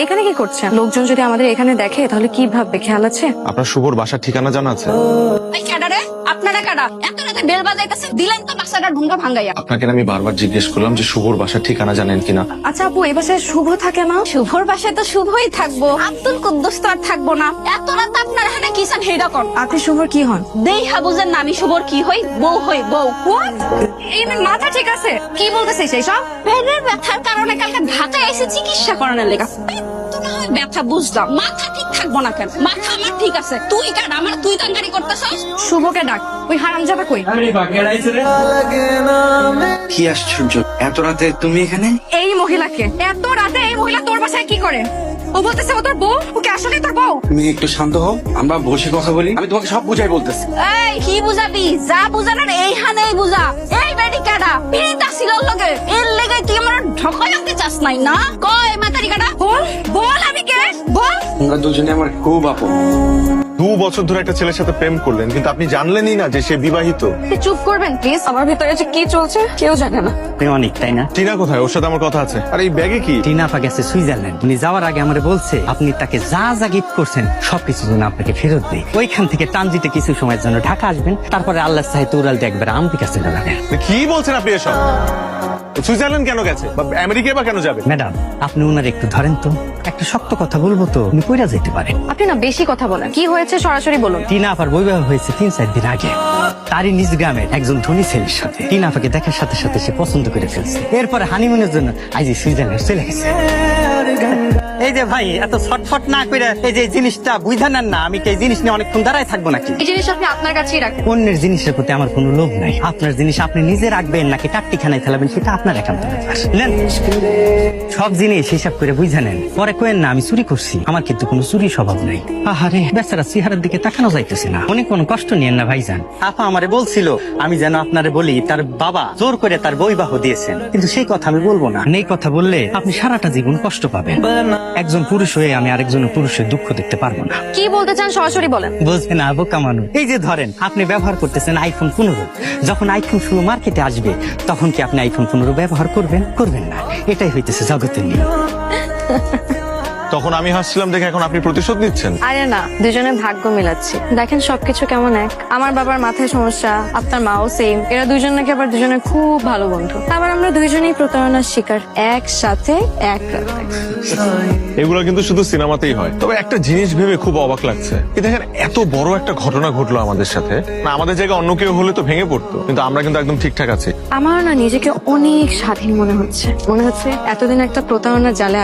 এখানে কি করছেন? লোকজন যদি আমাদের এখানে দেখে তাহলে কি ভাববে, খেয়াল আছে? আপনার শুভর বাসার ঠিকানা জানা আছে? এই ক্যাডারে, আপনারা কারা? এত রাতে বেল বাজাইতেছে, দিলেন তো বাসাটা ঢুঙ্গা ভাঙ্গাইয়া। আপনাকে আমি বারবার জিজ্ঞেস করলাম যে শুভর বাসার ঠিকানা জানেন কিনা। আচ্ছা আপু, এই বাসায় শুভ থাকে না? শুভর বাসায় তো শুভই থাকবো, আব্দুল কুদ্দুস তো আর থাকবো না। এত রাত আপনার এখানে কি চান হেডা কর। আপনি শুভর কি হন? দেইহা বুঝেন না আমি শুভর কি হই? বউ হই বউ। এই মেয়ের মাথা ঠিক আছে? কি বলতেছিস এইসব? পেটের ব্যথার কারণে কালকে ঢাকায় এসে চিকিৎসা করানোর লেগা। পেট তো না হয় ব্যথা বুঝলাম, মাথা ঠিক থাকবো না কেন? মাথা আমার ঠিক আছে, তুই কার আমার তুই তাঙ্গারি করতেছস? শুভকে ডাক, ওই হারামজাদা কই? কি আশ্চর্য, এত রাতে তুমি এখানে? এই মহিলাকে এত রাতে এই মহিলা তোর বাসায় কি করে? ও বলতেছে ও তোর বউ, ওকে আসলে তোর বউ? তুমি একটু শান্ত হও, আমরা বসে কথা বলি। আমি তোমাকে সব বুঝাই বলতেছি। এই কি বুঝাবি? যা বুঝানোর এইখানেই বুঝা। এই বেডি কাটা পিড়িতা ছিল লগে, এর লেগে তুই আমার ঢকাই আনতে চাস নাই না? কয় মাতারি কাটা বল বল, আমি কে? বল। তোমরা দুজনে আমার খুব আপন। 2 বছর ধরে একটা ছেলের সাথে প্রেম করলেন, কিন্তু আপনি জানলেনই না যে সে বিবাহিত। আপনি চুপ করবেন প্লিজ? আমার ভিতরে যে কি চলছে কেউ জানে না। আপনি অনেক, তাই না? টিনা কোথায়? ওর সাথে আমার কথা আছে। আর এই ব্যাগে কি? টিনা আপা গেছে সুইজারল্যান্ড। উনি যাওয়ার আগে আমারে বলছে আপনি তাকে যা যা গিফট করছেন সবকিছু যেন আপনাকে ফেরত দেয়। ওইখান থেকে ট্রানজিটে কিছু সময়ের জন্য ঢাকা আসবেন, তারপরে আল্লাহ চাহিতে উড়ালতে একবার আমেরিকা চলে যাবেন। কি বলছেন আপনি এসব? সুইজারল্যান্ড কেন গেছে বা আমেরিকা বা কেন যাবে? ম্যাডাম, আপনি ওনার একটু ধরেন তো, একটা শক্ত কথা বলবো তো উনি কইরা যেতে পারেন। আপনি না বেশি কথা বলেন, কি হয়েছে সরাসরি বলুন। টিনা আপার বৈবাহ হয়েছে 3-4 দিন আগে। তারই নিজ গ্রামের একজন ধনী ছেলের সাথে। টিনা আপাকে দেখার সাথে সাথে সে পছন্দ করে ফেলছে। এরপরে হানিমুনের জন্য আজ সুইজারল্যান্ড চলে গেছে। এই যে ভাই, এত ছটফট না করে এই যে জিনিসটা বুঝা নেন না। আমি কি এই জিনিস নিয়ে অনেকক্ষণ দাঁড়ায় থাকবো নাকি? এই জিনিস আপনি আপনার কাছেই রাখেন। অন্যের জিনিসের প্রতি আমার কোনো লোভ নাই। আপনার জিনিস আপনি নিজে রাখবেন নাকি টাট্টিখানায় ফেলাবেন সেটা আপনার একান্ত ব্যাপার। নেন, সব জিনিস হিসাব করে বুঝা নেন, পরে কোয়েন না আমি চুরি করছি। আমার কিন্তু কোনো চুরি স্বভাব নাই। আহারে, বেচারা চেহারার দিকে তাকানো যাইতেছে না। অনেক কোনো কষ্ট নিয়েন না ভাইজান। আপা আমারে বলছিল আমি যেন আপনারে বলি তার বাবা জোর করে তার বৈবাহ দিয়েছেন, কিন্তু সেই কথা আমি বলবো না। এই কথা বললে আপনি সারাটা জীবন কষ্ট পাবেন। একজন পুরুষ হয়ে আমি আরেকজন পুরুষের দুঃখ দেখতে পারবো না। কি বলতে চান সরাসরি বলেন। বুঝবেন না বোকা মানুষ। এই যে ধরেন, আপনি ব্যবহার করতেছেন আইফোন 15, যখন আইফোন 16 মার্কেটে আসবে তখন কি আপনি আইফোন 15 ব্যবহার করবেন? করবেন না। এটাই হইতেছে জগতের নিয়ম। তখন আমি হাসছিলাম দেখে এখন আপনি প্রতিশোধ নিচ্ছেন? আরে না, দুজনে ভাগ্য মিলাচ্ছি। দেখেন সবকিছু কেমন এক। আমার বাবার মাথায় সমস্যা, আপনার মাও সেম। এরা দুজন নাকি আবার দুজনে খুব ভালো বন্ধু। আবার আমরা দুইজনেই প্রতারণার শিকার, একসাথে এক রাতে। এগুলো কিন্তু শুধু সিনেমাতেই হয়। তবে একটা জিনিস ভেবে খুব অবাক লাগছে, এই দেখেন এত বড় একটা ঘটনা ঘটলো আমাদের সাথে। না আমাদের জায়গায় অন্য কেউ হলে তো ভেঙে পড়তো, কিন্তু আমরা কিন্তু একদম ঠিকঠাক আছি। আমার না নিজেকে অনেক স্বাধীন মনে হচ্ছে। মনে হচ্ছে এতদিন একটা প্রতারণার জালে